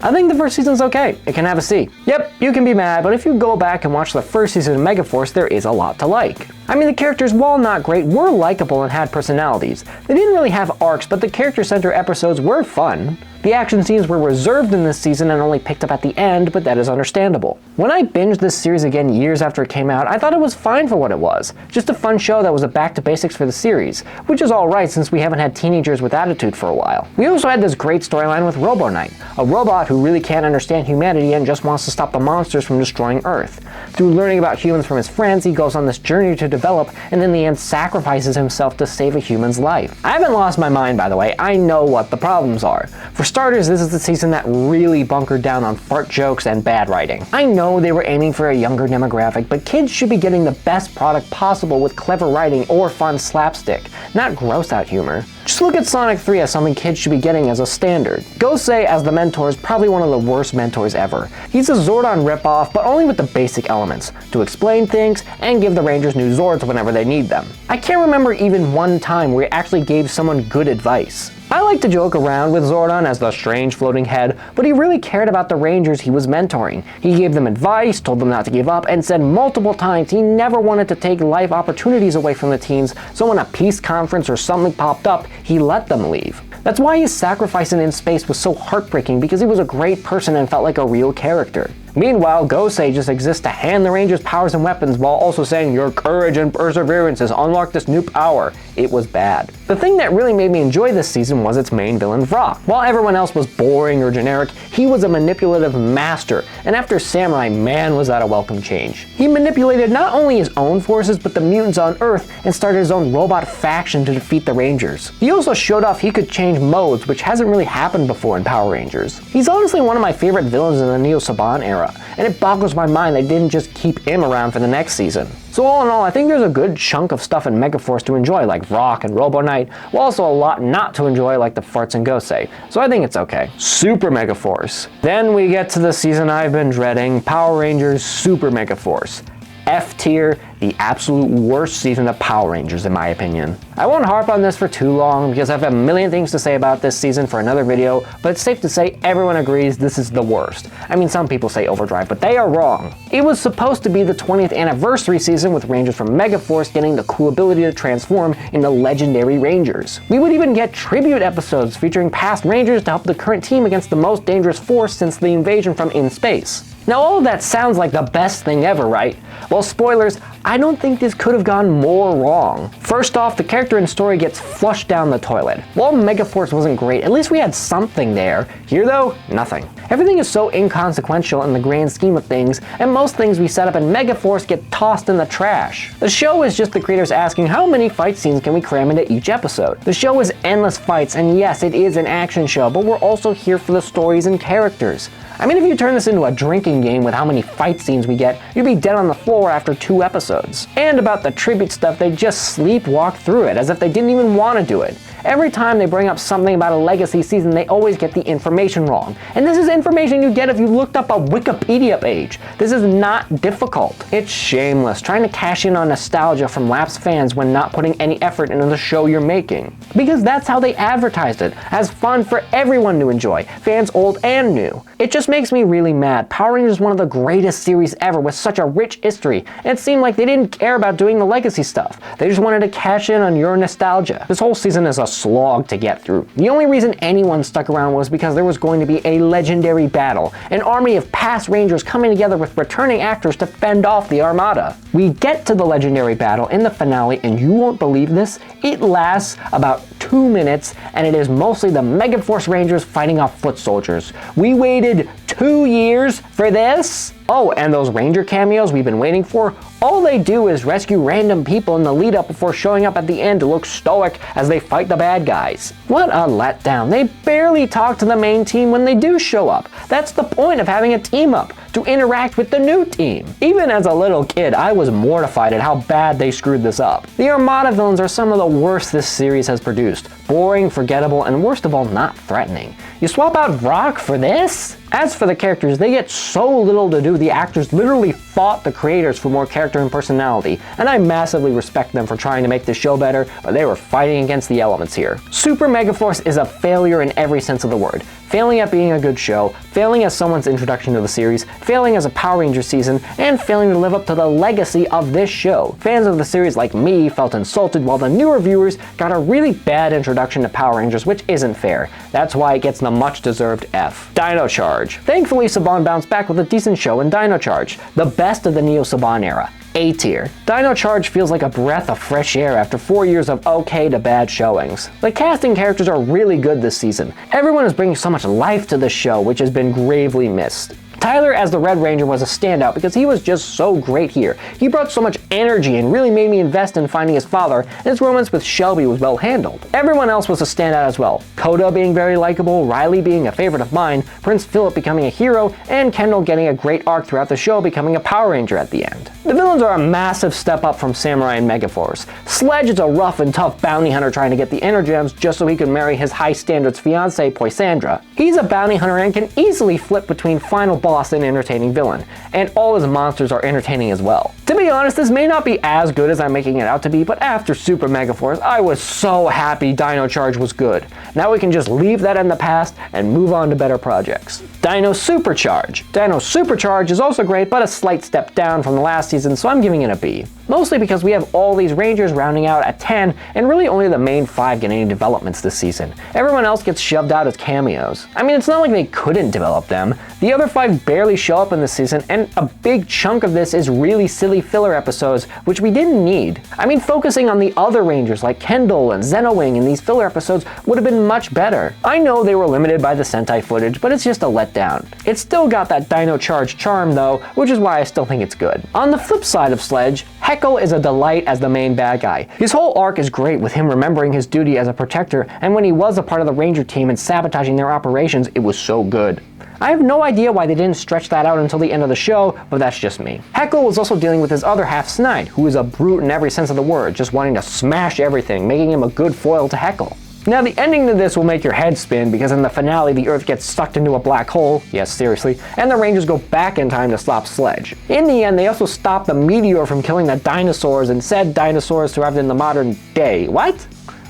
I think the first season's okay. It can have a C. Yep, you can be mad, but if you go back and watch the first season of Megaforce, there is a lot to like. I mean, the characters, while not great, were likable and had personalities. They didn't really have arcs, but the character center episodes were fun. The action scenes were reserved in this season and only picked up at the end, but that is understandable. When I binged this series again years after it came out, I thought it was fine for what it was. Just a fun show that was a back to basics for the series, which is alright since we haven't had teenagers with attitude for a while. We also had this great storyline with Robo Knight, a robot who really can't understand humanity and just wants to stop the monsters from destroying Earth. Through learning about humans from his friends, he goes on this journey to develop and in the end sacrifices himself to save a human's life. I haven't lost my mind, by the way. I know what the problems are. For starters, this is the season that really bunkered down on fart jokes and bad writing. I know they were aiming for a younger demographic, but kids should be getting the best product possible with clever writing or fun slapstick, not gross out humor. Just look at Sonic 3 as something kids should be getting as a standard. Gosei as the mentor is probably one of the worst mentors ever. He's a Zordon ripoff, but only with the basic elements, to explain things and give the Rangers new Zords whenever they need them. I can't remember even one time where he actually gave someone good advice. I like to joke around with Zordon as the strange floating head, but he really cared about the Rangers he was mentoring. He gave them advice, told them not to give up, and said multiple times he never wanted to take life opportunities away from the teens, so when a peace conference or something popped up, he let them leave. That's why his sacrifice in space was so heartbreaking, because he was a great person and felt like a real character. Meanwhile, Gosei just exists to hand the Rangers powers and weapons while also saying your courage and perseverance has unlocked this new power. It was bad. The thing that really made me enjoy this season was its main villain, Vrock. While everyone else was boring or generic, he was a manipulative master, and after Samurai, man was that a welcome change. He manipulated not only his own forces but the mutants on Earth and started his own robot faction to defeat the Rangers. He also showed off he could change modes, which hasn't really happened before in Power Rangers. He's honestly one of my favorite villains in the Neo Saban era, and it boggles my mind they didn't just keep him around for the next season. So all in all, I think there's a good chunk of stuff in Megaforce to enjoy, like Vrock and Robo Knight, while also a lot not to enjoy, like the farts and Gosei. So I think it's okay. Super Megaforce. Then we get to the season I've been dreading, Power Rangers Super Megaforce. F tier, the absolute worst season of Power Rangers in my opinion. I won't harp on this for too long because I have a million things to say about this season for another video, but it's safe to say everyone agrees this is the worst. I mean, some people say Overdrive, but they are wrong. It was supposed to be the 20th anniversary season with Rangers from Megaforce getting the cool ability to transform into legendary Rangers. We would even get tribute episodes featuring past Rangers to help the current team against the most dangerous force since the invasion from in space. Now all of that sounds like the best thing ever, right? Well, spoilers, I don't think this could have gone more wrong. First off, the character and story gets flushed down the toilet. While Megaforce wasn't great, at least we had something there. Here though, nothing. Everything is so inconsequential in the grand scheme of things, and most things we set up in Megaforce get tossed in the trash. The show is just the creators asking how many fight scenes can we cram into each episode. The show is endless fights, and yes, it is an action show, but we're also here for the stories and characters. I mean, if you turn this into a drinking game with how many fight scenes we get, you'd be dead on the floor after 2 episodes. And about the tribute stuff, they just sleepwalk through it as if they didn't even want to do it. Every time they bring up something about a legacy season, they always get the information wrong. And this is information you get if you looked up a Wikipedia page. This is not difficult. It's shameless, trying to cash in on nostalgia from lapsed fans when not putting any effort into the show you're making. Because that's how they advertised it, as fun for everyone to enjoy, fans old and new. It just makes me really mad. Power Rangers is one of the greatest series ever with such a rich history, and it seemed like they didn't care about doing the legacy stuff. They just wanted to cash in on your nostalgia. This whole season is a slog to get through. The only reason anyone stuck around was because there was going to be a legendary battle, an army of past Rangers coming together with returning actors to fend off the Armada. We get to the legendary battle in the finale, and you won't believe this, it lasts about 2 minutes, and it is mostly the Megaforce Rangers fighting off foot soldiers. We waited 2 years for this? Oh, and those Ranger cameos we've been waiting for? All they do is rescue random people in the lead up before showing up at the end to look stoic as they fight the bad guys. What a letdown. They barely talk to the main team when they do show up. That's the point of having a team up, to interact with the new team. Even as a little kid, I was mortified at how bad they screwed this up. The Armada villains are some of the worst this series has produced. Boring, forgettable, and worst of all, not threatening. You swap out Vrock for this? As for the characters, they get so little to do, the actors literally fought the creators for more character and personality, and I massively respect them for trying to make the show better, but they were fighting against the elements here. Super Megaforce is a failure in every sense of the word. failing at being a good show, failing as someone's introduction to the series, failing as a Power Rangers season, and failing to live up to the legacy of this show. Fans of the series like me felt insulted, while the newer viewers got a really bad introduction to Power Rangers, which isn't fair. That's why it gets the much-deserved F. Dino Charge. Thankfully, Saban bounced back with a decent show in Dino Charge, the best of the Neo Saban era. A tier. Dino Charge feels like a breath of fresh air after 4 years of okay to bad showings. The cast and characters are really good this season. Everyone is bringing so much life to the show, which has been gravely missed. Tyler as the Red Ranger was a standout because he was just so great here. He brought so much energy and really made me invest in finding his father, and his romance with Shelby was well handled. Everyone else was a standout as well. Koda being very likable, Riley being a favorite of mine, Prince Philip becoming a hero, and Kendall getting a great arc throughout the show, becoming a Power Ranger at the end. The villains are a massive step up from Samurai and Megaforce. Sledge is a rough and tough bounty hunter trying to get the Energems just so he can marry his high standards fiancée Poisandra. He's a bounty hunter and can easily flip between final boss and entertaining villain, and all his monsters are entertaining as well. To be honest, this may not be as good as I'm making it out to be, but after Super Megaforce, I was so happy Dino Charge was good. Now we can just leave that in the past and move on to better projects. Dino Supercharge. Dino Supercharge is also great, but a slight step down from the last season, so I'm giving it a B. Mostly because we have all these Rangers rounding out at 10, and really only the main 5 get any developments this season. Everyone else gets shoved out as cameos. I mean, it's not like they couldn't develop them. The other 5 barely show up in this season, and a big chunk of this is really silly filler episodes, which we didn't need. I mean, focusing on the other Rangers like Kendall and Xenowing in these filler episodes would have been much better. I know they were limited by the Sentai footage, but it's just a letdown. It's still got that Dino Charge charm though, which is why I still think it's good. On the flip side of Sledge, Heckle is a delight as the main bad guy. His whole arc is great, with him remembering his duty as a protector, and when he was a part of the Ranger team and sabotaging their operations, it was so good. I have no idea why they didn't stretch that out until the end of the show, but that's just me. Heckle was also dealing with his other half, Snide, who is a brute in every sense of the word, just wanting to smash everything, making him a good foil to Heckle. Now the ending to this will make your head spin, because in the finale the Earth gets sucked into a black hole, yes seriously, and the Rangers go back in time to stop Sledge. In the end they also stop the meteor from killing the dinosaurs, and said dinosaurs survived in the modern day. What?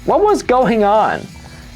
What was going on?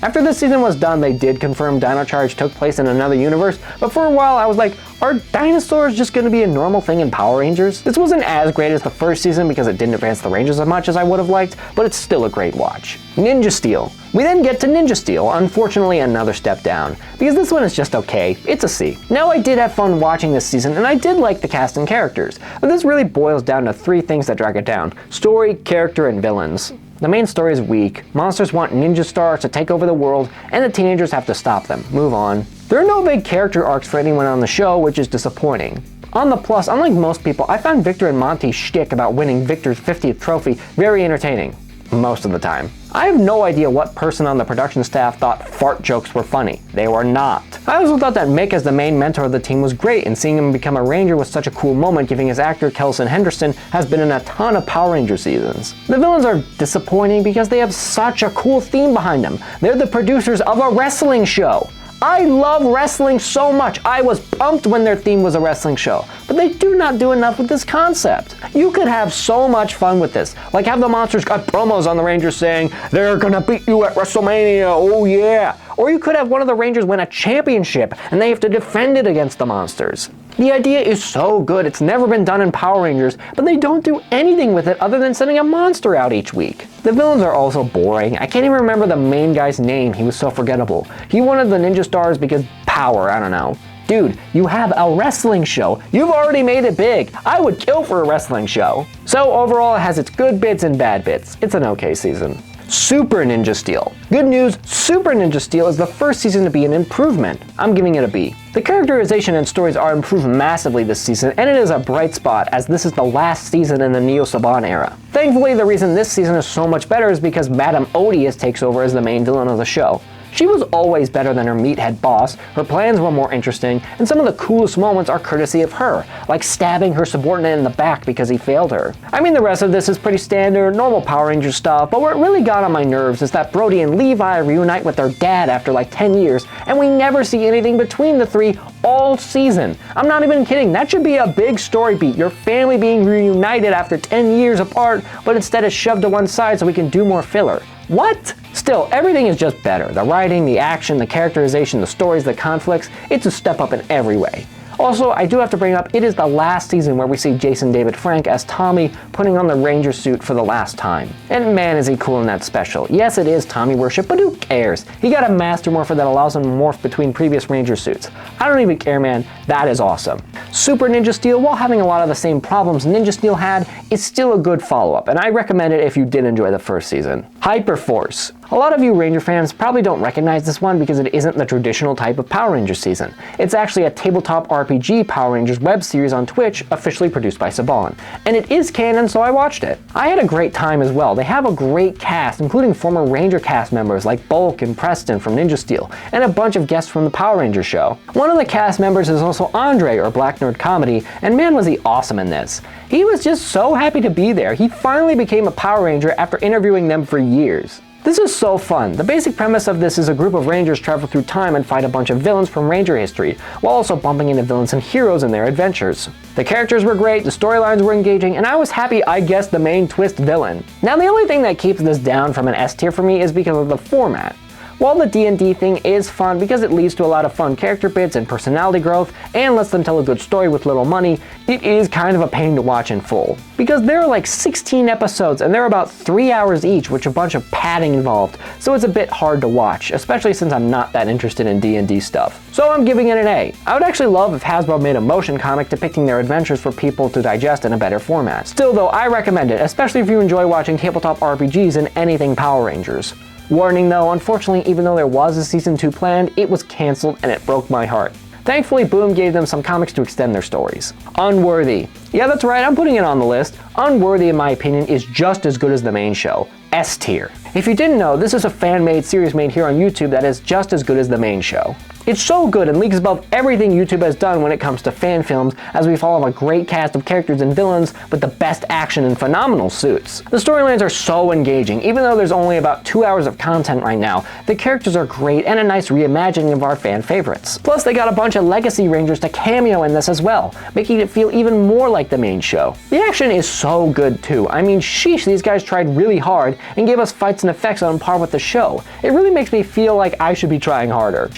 After this season was done, they did confirm Dino Charge took place in another universe, but for a while I was like, are dinosaurs just going to be a normal thing in Power Rangers? This wasn't as great as the first season because it didn't advance the Rangers as much as I would have liked, but it's still a great watch. Ninja Steel. We then get to Ninja Steel, unfortunately another step down, because this one is just okay, it's a C. Now I did have fun watching this season and I did like the cast and characters, but this really boils down to 3 things that drag it down: story, character, and villains. The main story is weak, monsters want ninja stars to take over the world, and the teenagers have to stop them. Move on. There are no big character arcs for anyone on the show, which is disappointing. On the plus, unlike most people, I found Victor and Monty's shtick about winning Victor's 50th trophy very entertaining. Most of the time. I have no idea what person on the production staff thought fart jokes were funny. They were not. I also thought that Mick as the main mentor of the team was great, and seeing him become a Ranger was such a cool moment, giving his actor Kelson Henderson has been in a ton of Power Ranger seasons. The villains are disappointing because they have such a cool theme behind them. They're the producers of a wrestling show. I love wrestling so much. I was pumped when their theme was a wrestling show, but they do not do enough with this concept. You could have so much fun with this, like have the monsters cut promos on the Rangers saying, "They're gonna beat you at WrestleMania, oh yeah." Or you could have one of the Rangers win a championship and they have to defend it against the monsters. The idea is so good, it's never been done in Power Rangers, but they don't do anything with it other than sending a monster out each week. The villains are also boring. I can't even remember the main guy's name, he was so forgettable. He wanted the ninja stars because power, I don't know. Dude, you have a wrestling show. You've already made it big. I would kill for a wrestling show. So overall, it has its good bits and bad bits. It's an okay season. Super Ninja Steel. Good news, Super Ninja Steel is the first season to be an improvement. I'm giving it a B. The characterization and stories are improved massively this season, and it is a bright spot as this is the last season in the Neo Saban era. Thankfully, the reason this season is so much better is because Madame Odious takes over as the main villain of the show. She was always better than her meathead boss, her plans were more interesting, and some of the coolest moments are courtesy of her, like stabbing her subordinate in the back because he failed her. I mean, the rest of this is pretty standard, normal Power Rangers stuff, but what really got on my nerves is that Brody and Levi reunite with their dad after like 10 years, and we never see anything between the 3 all season. I'm not even kidding, that should be a big story beat, your family being reunited after 10 years apart, but instead is shoved to one side so we can do more filler. What? Still, everything is just better. The writing, the action, the characterization, the stories, the conflicts, it's a step up in every way. Also, I do have to bring up, it is the last season where we see Jason David Frank as Tommy putting on the Ranger suit for the last time. And man is he cool in that special. Yes, it is Tommy worship, but who cares? He got a Master Morpher that allows him to morph between previous Ranger suits. I don't even care, man. That is awesome. Super Ninja Steel, while having a lot of the same problems Ninja Steel had, is still a good follow-up, and I recommend it if you did enjoy the first season. Hyperforce. A lot of you Ranger fans probably don't recognize this one because it isn't the traditional type of Power Rangers season. It's actually a tabletop RPG Power Rangers web series on Twitch, officially produced by Saban. And it is canon, so I watched it. I had a great time as well. They have a great cast, including former Ranger cast members like Bulk and Preston from Ninja Steel, and a bunch of guests from the Power Rangers show. One of the cast members is also Andre, or Black Nerd Comedy, and man was he awesome in this. He was just so happy to be there. He finally became a Power Ranger after interviewing them for years. This is so fun. The basic premise of this is a group of Rangers travel through time and fight a bunch of villains from Ranger history, while also bumping into villains and heroes in their adventures. The characters were great, the storylines were engaging, and I was happy I guessed the main twist villain. Now the only thing that keeps this down from an S tier for me is because of the format. While the D&D thing is fun because it leads to a lot of fun character bits and personality growth and lets them tell a good story with little money, it is kind of a pain to watch in full. Because there are like 16 episodes and they're about 3 hours each, with a bunch of padding involved, so it's a bit hard to watch, especially since I'm not that interested in D&D stuff. So I'm giving it an A. I would actually love if Hasbro made a motion comic depicting their adventures for people to digest in a better format. Still though, I recommend it, especially if you enjoy watching tabletop RPGs and anything Power Rangers. Warning though, unfortunately, even though there was a season 2 planned, it was cancelled and it broke my heart. Thankfully, Boom gave them some comics to extend their stories. Unworthy. Yeah, that's right, I'm putting it on the list. Unworthy, in my opinion, is just as good as the main show. S tier. If you didn't know, this is a fan-made series made here on YouTube that is just as good as the main show. It's so good and leagues above everything YouTube has done when it comes to fan films, as we follow a great cast of characters and villains with the best action and phenomenal suits. The storylines are so engaging, even though there's only about 2 hours of content right now. The characters are great and a nice reimagining of our fan favorites. Plus they got a bunch of Legacy Rangers to cameo in this as well, making it feel even more like the main show. The action is so good too. I mean, sheesh, these guys tried really hard and gave us fights and effects on par with the show. It really makes me feel like I should be trying harder.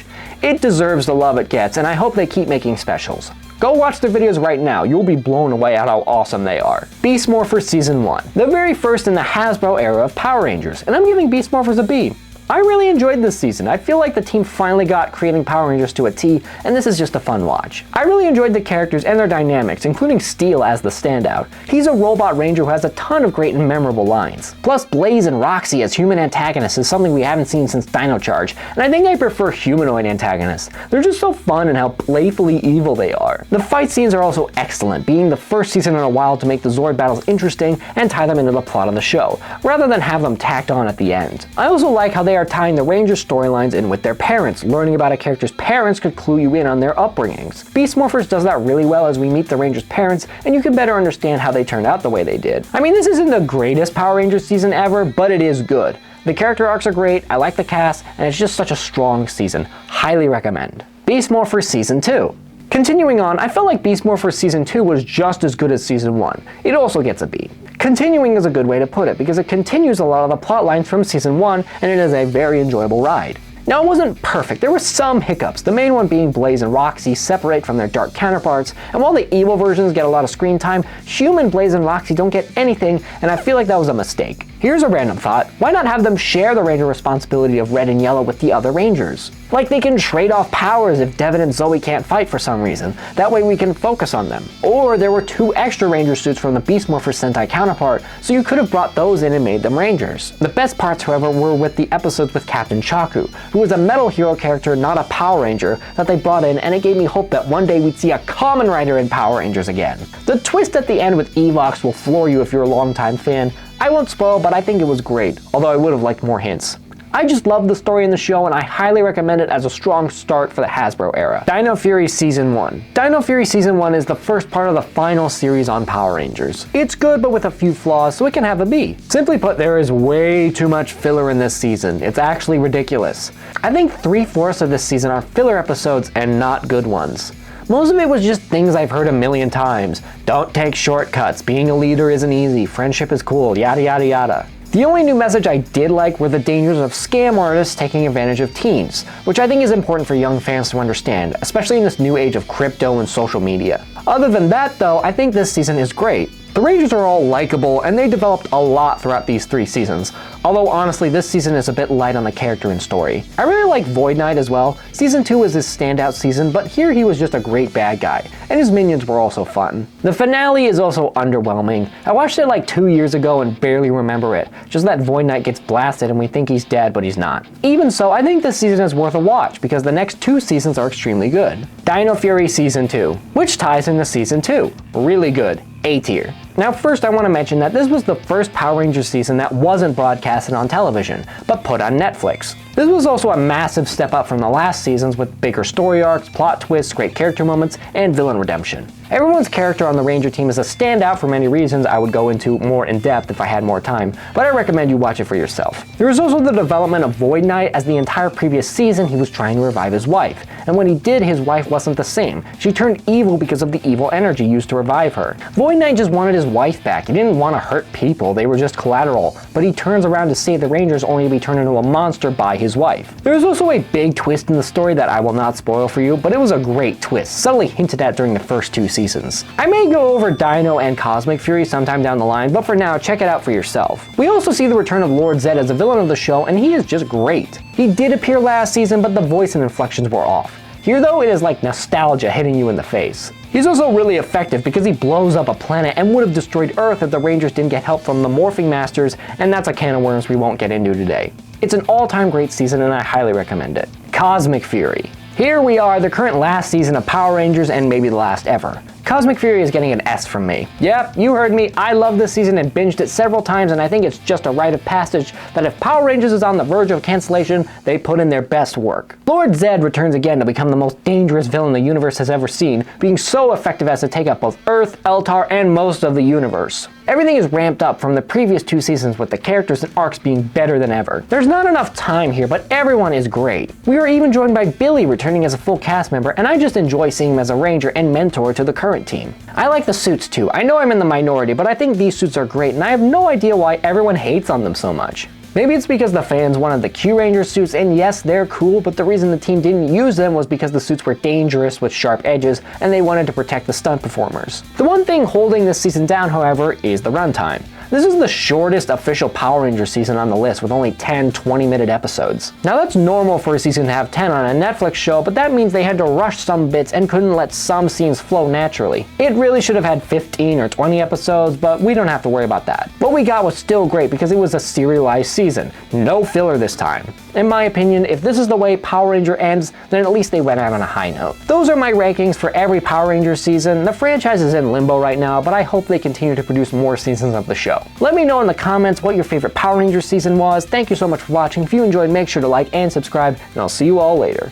It deserves the love it gets, and I hope they keep making specials. Go watch their videos right now, you'll be blown away at how awesome they are. Beast Morphers Season 1. The very first in the Hasbro era of Power Rangers, and I'm giving Beast Morphers a B. I really enjoyed this season. I feel like the team finally got creating Power Rangers to a T, and this is just a fun watch. I really enjoyed the characters and their dynamics, including Steel as the standout. He's a robot ranger who has a ton of great and memorable lines. Plus, Blaze and Roxy as human antagonists is something we haven't seen since Dino Charge, and I think I prefer humanoid antagonists. They're just so fun and how playfully evil they are. The fight scenes are also excellent, being the first season in a while to make the Zord battles interesting and tie them into the plot of the show, rather than have them tacked on at the end. I also like how they are tying the Rangers storylines in with their parents. Learning about a character's parents could clue you in on their upbringings. Beast Morphers does that really well as we meet the Rangers' parents and you can better understand how they turned out the way they did. I mean, this isn't the greatest Power Rangers season ever, but it is good. The character arcs are great, I like the cast, and it's just such a strong season. Highly recommend. Beast Morphers Season 2. Continuing on, I felt like Beast Morphers Season 2 was just as good as Season 1. It also gets a B. Continuing is a good way to put it, because it continues a lot of the plot lines from Season 1, and it is a very enjoyable ride. Now, it wasn't perfect. There were some hiccups, the main one being Blaze and Roxy separate from their dark counterparts, and while the evil versions get a lot of screen time, human Blaze and Roxy don't get anything, and I feel like that was a mistake. Here's a random thought. Why not have them share the Ranger responsibility of Red and Yellow with the other Rangers? Like they can trade off powers if Devin and Zoe can't fight for some reason. That way we can focus on them. Or there were 2 extra Ranger suits from the Beast Morphers Sentai counterpart, so you could have brought those in and made them Rangers. The best parts, however, were with the episodes with Captain Chaku, who was a Metal Hero character, not a Power Ranger, that they brought in, and it gave me hope that one day we'd see a Kamen Rider in Power Rangers again. The twist at the end with Evox will floor you if you're a longtime fan. I won't spoil, but I think it was great, although I would have liked more hints. I just love the story in the show and I highly recommend it as a strong start for the Hasbro era. Dino Fury Season 1. Dino Fury Season 1 is the first part of the final series on Power Rangers. It's good but with a few flaws, so it can have a B. Simply put, there is way too much filler in this season. It's actually ridiculous. I think 3/4 of this season are filler episodes and not good ones. Most of it was just things I've heard a million times. Don't take shortcuts, being a leader isn't easy, friendship is cool, yada yada yada. The only new message I did like were the dangers of scam artists taking advantage of teens, which I think is important for young fans to understand, especially in this new age of crypto and social media. Other than that though, I think this season is great. The Rangers are all likable, and they developed a lot throughout these 3 seasons, although honestly this season is a bit light on the character and story. I really like Void Knight as well. Season 2 was his standout season, but here he was just a great bad guy, and his minions were also fun. The finale is also underwhelming. I watched it like 2 years ago and barely remember it, just that Void Knight gets blasted and we think he's dead but he's not. Even so, I think this season is worth a watch because the next 2 seasons are extremely good. Dino Fury Season 2, which ties into Season 2. Really good. A tier. Now first I want to mention that this was the first Power Rangers season that wasn't broadcasted on television, but put on Netflix. This was also a massive step up from the last seasons with bigger story arcs, plot twists, great character moments, and villain redemption. Everyone's character on the Ranger team is a standout for many reasons I would go into more in depth if I had more time, but I recommend you watch it for yourself. There is also the development of Void Knight, as the entire previous season he was trying to revive his wife, and when he did, his wife wasn't the same. She turned evil because of the evil energy used to revive her. Void Knight just wanted his wife back. He didn't want to hurt people, they were just collateral, but he turns around to save the Rangers only to be turned into a monster by his wife. There is also a big twist in the story that I will not spoil for you, but it was a great twist, subtly hinted at during the first 2 seasons. I may go over Dino and Cosmic Fury sometime down the line, but for now, check it out for yourself. We also see the return of Lord Zed as a villain of the show, and he is just great. He did appear last season, but the voice and inflections were off. Here though, it is like nostalgia hitting you in the face. He's also really effective because he blows up a planet and would have destroyed Earth if the Rangers didn't get help from the Morphing Masters, and that's a can of worms we won't get into today. It's an all-time great season and I highly recommend it. Cosmic Fury. Here we are, the current last season of Power Rangers and maybe the last ever. Cosmic Fury is getting an S from me. Yep, you heard me, I love this season and binged it several times, and I think it's just a rite of passage that if Power Rangers is on the verge of cancellation, they put in their best work. Lord Zed returns again to become the most dangerous villain the universe has ever seen, being so effective as to take out both Earth, Eltar, and most of the universe. Everything is ramped up from the previous 2 seasons with the characters and arcs being better than ever. There's not enough time here, but everyone is great. We are even joined by Billy returning as a full cast member, and I just enjoy seeing him as a ranger and mentor to the current team. I like the suits too. I know I'm in the minority, but I think these suits are great, and I have no idea why everyone hates on them so much. Maybe it's because the fans wanted the Q-Ranger suits, and yes, they're cool, but the reason the team didn't use them was because the suits were dangerous with sharp edges, and they wanted to protect the stunt performers. The one thing holding this season down, however, is the runtime. This is the shortest official Power Rangers season on the list, with only 10 20-minute episodes. Now that's normal for a season to have 10 on a Netflix show, but that means they had to rush some bits and couldn't let some scenes flow naturally. It really should have had 15 or 20 episodes, but we don't have to worry about that. What we got was still great because it was a serialized season. No filler this time. In my opinion, if this is the way Power Ranger ends, then at least they went out on a high note. Those are my rankings for every Power Rangers season. The franchise is in limbo right now, but I hope they continue to produce more seasons of the show. Let me know in the comments what your favorite Power Rangers season was. Thank you so much for watching. If you enjoyed, make sure to like and subscribe, and I'll see you all later.